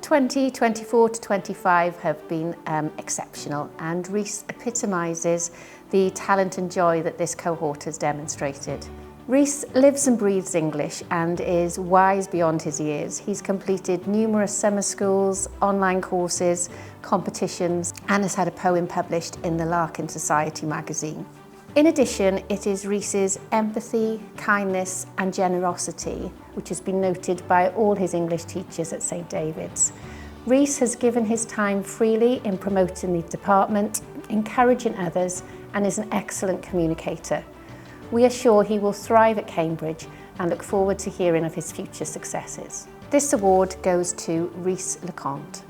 2024 to 25 have been exceptional, and Rhys epitomises the talent and joy that this cohort has demonstrated. Rhys lives and breathes English and is wise beyond his years. He's completed numerous summer schools, online courses, competitions, and has had a poem published in the Larkin Society magazine. In addition, it is Rhys's empathy, kindness and generosity which has been noted by all his English teachers at St David's. Rhys has given his time freely in promoting the department, encouraging others, and is an excellent communicator. We are sure he will thrive at Cambridge and look forward to hearing of his future successes. This award goes to Rhys Leconte.